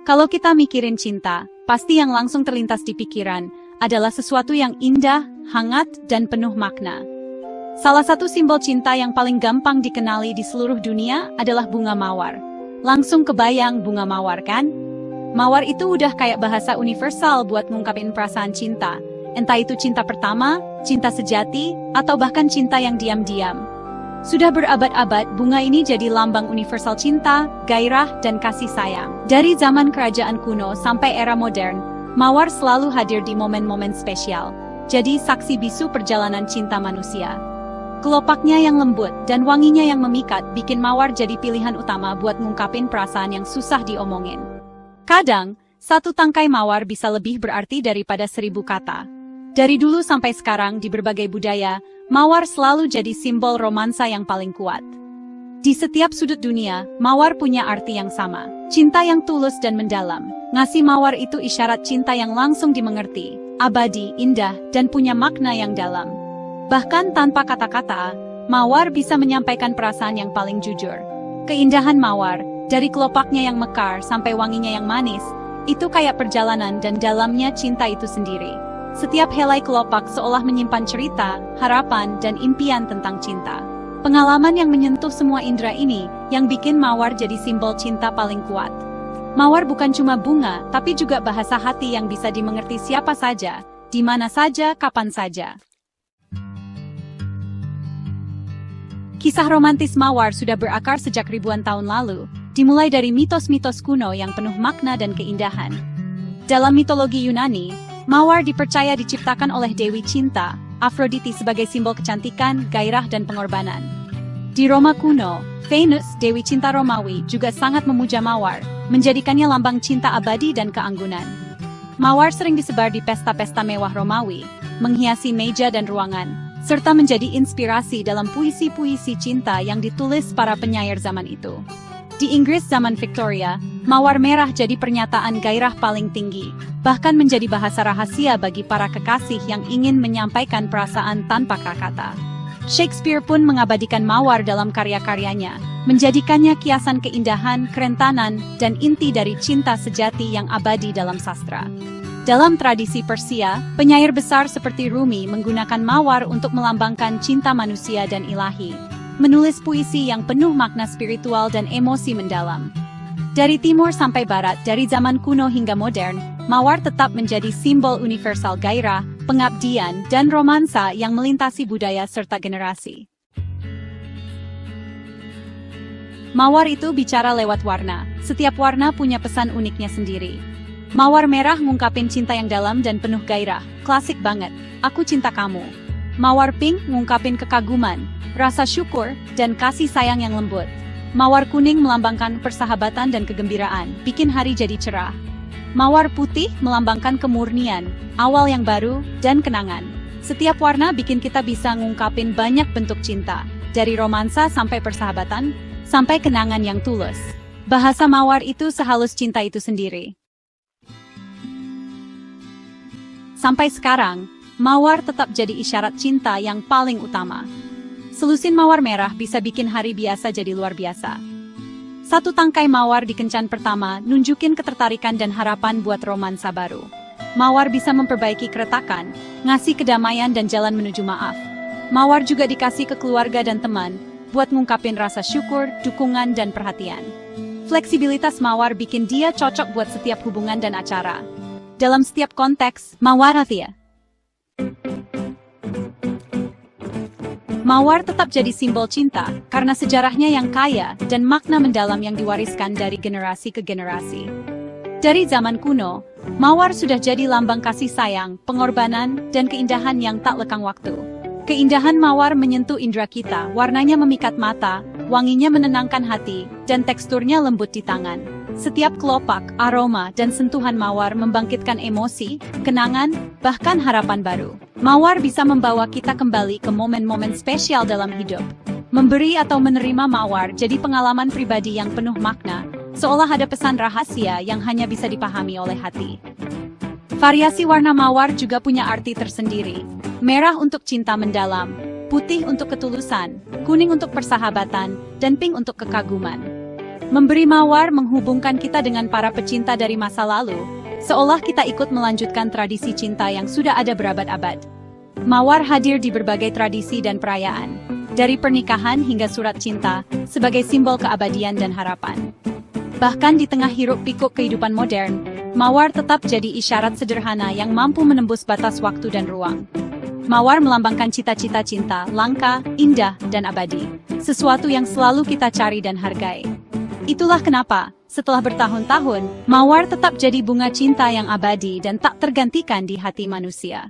Kalau kita mikirin cinta, pasti yang langsung terlintas di pikiran adalah sesuatu yang indah, hangat, dan penuh makna. Salah satu simbol cinta yang paling gampang dikenali di seluruh dunia adalah bunga mawar. Langsung kebayang bunga mawar kan? Mawar itu udah kayak bahasa universal buat ngungkapin perasaan cinta. Entah itu cinta pertama, cinta sejati, atau bahkan cinta yang diam-diam. Sudah berabad-abad, bunga ini jadi lambang universal cinta, gairah, dan kasih sayang. Dari zaman kerajaan kuno sampai era modern, mawar selalu hadir di momen-momen spesial. Jadi saksi bisu perjalanan cinta manusia. Kelopaknya yang lembut dan wanginya yang memikat bikin mawar jadi pilihan utama buat ngungkapin perasaan yang susah diomongin. Kadang, satu tangkai mawar bisa lebih berarti daripada 1000 kata. Dari dulu sampai sekarang di berbagai budaya, mawar selalu jadi simbol romansa yang paling kuat. Di setiap sudut dunia, mawar punya arti yang sama. Cinta yang tulus dan mendalam. Ngasih mawar itu isyarat cinta yang langsung dimengerti, abadi, indah, dan punya makna yang dalam. Bahkan tanpa kata-kata, mawar bisa menyampaikan perasaan yang paling jujur. Keindahan mawar, dari kelopaknya yang mekar sampai wanginya yang manis, itu kayak perjalanan dan dalamnya cinta itu sendiri. Setiap helai kelopak seolah menyimpan cerita, harapan, dan impian tentang cinta. Pengalaman yang menyentuh semua indera ini, yang bikin mawar jadi simbol cinta paling kuat. Mawar bukan cuma bunga, tapi juga bahasa hati yang bisa dimengerti siapa saja, di mana saja, kapan saja. Kisah romantis mawar sudah berakar sejak ribuan tahun lalu, dimulai dari mitos-mitos kuno yang penuh makna dan keindahan. Dalam mitologi Yunani, mawar dipercaya diciptakan oleh Dewi Cinta, Aphrodite sebagai simbol kecantikan, gairah, dan pengorbanan. Di Roma kuno, Venus, Dewi Cinta Romawi, juga sangat memuja mawar, menjadikannya lambang cinta abadi dan keanggunan. Mawar sering disebar di pesta-pesta mewah Romawi, menghiasi meja dan ruangan, serta menjadi inspirasi dalam puisi-puisi cinta yang ditulis para penyair zaman itu. Di Inggris zaman Victoria, mawar merah jadi pernyataan gairah paling tinggi, bahkan menjadi bahasa rahasia bagi para kekasih yang ingin menyampaikan perasaan tanpa kata-kata. Shakespeare pun mengabadikan mawar dalam karya-karyanya, menjadikannya kiasan keindahan, kerentanan, dan inti dari cinta sejati yang abadi dalam sastra. Dalam tradisi Persia, penyair besar seperti Rumi menggunakan mawar untuk melambangkan cinta manusia dan ilahi, menulis puisi yang penuh makna spiritual dan emosi mendalam. Dari timur sampai barat, dari zaman kuno hingga modern, mawar tetap menjadi simbol universal gairah, pengabdian, dan romansa yang melintasi budaya serta generasi. Mawar itu bicara lewat warna. Setiap warna punya pesan uniknya sendiri. Mawar merah ngungkapin cinta yang dalam dan penuh gairah. Klasik banget, aku cinta kamu. Mawar pink ngungkapin kekaguman, rasa syukur, dan kasih sayang yang lembut. Mawar kuning melambangkan persahabatan dan kegembiraan, bikin hari jadi cerah. Mawar putih melambangkan kemurnian, awal yang baru, dan kenangan. Setiap warna bikin kita bisa ngungkapin banyak bentuk cinta, dari romansa sampai persahabatan, sampai kenangan yang tulus. Bahasa mawar itu sehalus cinta itu sendiri. Sampai sekarang, mawar tetap jadi isyarat cinta yang paling utama. Selusin mawar merah bisa bikin hari biasa jadi luar biasa. Satu tangkai mawar di kencan pertama nunjukin ketertarikan dan harapan buat romansa baru. Mawar bisa memperbaiki keretakan, ngasih kedamaian dan jalan menuju maaf. Mawar juga dikasih ke keluarga dan teman, buat ngungkapin rasa syukur, dukungan, dan perhatian. Fleksibilitas mawar bikin dia cocok buat setiap hubungan dan acara. Dalam setiap konteks, mawar hatia. Mawar tetap jadi simbol cinta, karena sejarahnya yang kaya dan makna mendalam yang diwariskan dari generasi ke generasi. Dari zaman kuno, mawar sudah jadi lambang kasih sayang, pengorbanan, dan keindahan yang tak lekang waktu. Keindahan mawar menyentuh indera kita, warnanya memikat mata, wanginya menenangkan hati, dan teksturnya lembut di tangan. Setiap kelopak, aroma, dan sentuhan mawar membangkitkan emosi, kenangan, bahkan harapan baru. Mawar bisa membawa kita kembali ke momen-momen spesial dalam hidup. Memberi atau menerima mawar jadi pengalaman pribadi yang penuh makna, seolah ada pesan rahasia yang hanya bisa dipahami oleh hati. Variasi warna mawar juga punya arti tersendiri. Merah untuk cinta mendalam, putih untuk ketulusan, kuning untuk persahabatan, dan pink untuk kekaguman. Memberi mawar menghubungkan kita dengan para pecinta dari masa lalu, seolah kita ikut melanjutkan tradisi cinta yang sudah ada berabad-abad. Mawar hadir di berbagai tradisi dan perayaan, dari pernikahan hingga surat cinta, sebagai simbol keabadian dan harapan. Bahkan di tengah hiruk-pikuk kehidupan modern, mawar tetap jadi isyarat sederhana yang mampu menembus batas waktu dan ruang. Mawar melambangkan cita-cita cinta, langka, indah, dan abadi, sesuatu yang selalu kita cari dan hargai. Itulah kenapa, setelah bertahun-tahun, mawar tetap jadi bunga cinta yang abadi dan tak tergantikan di hati manusia.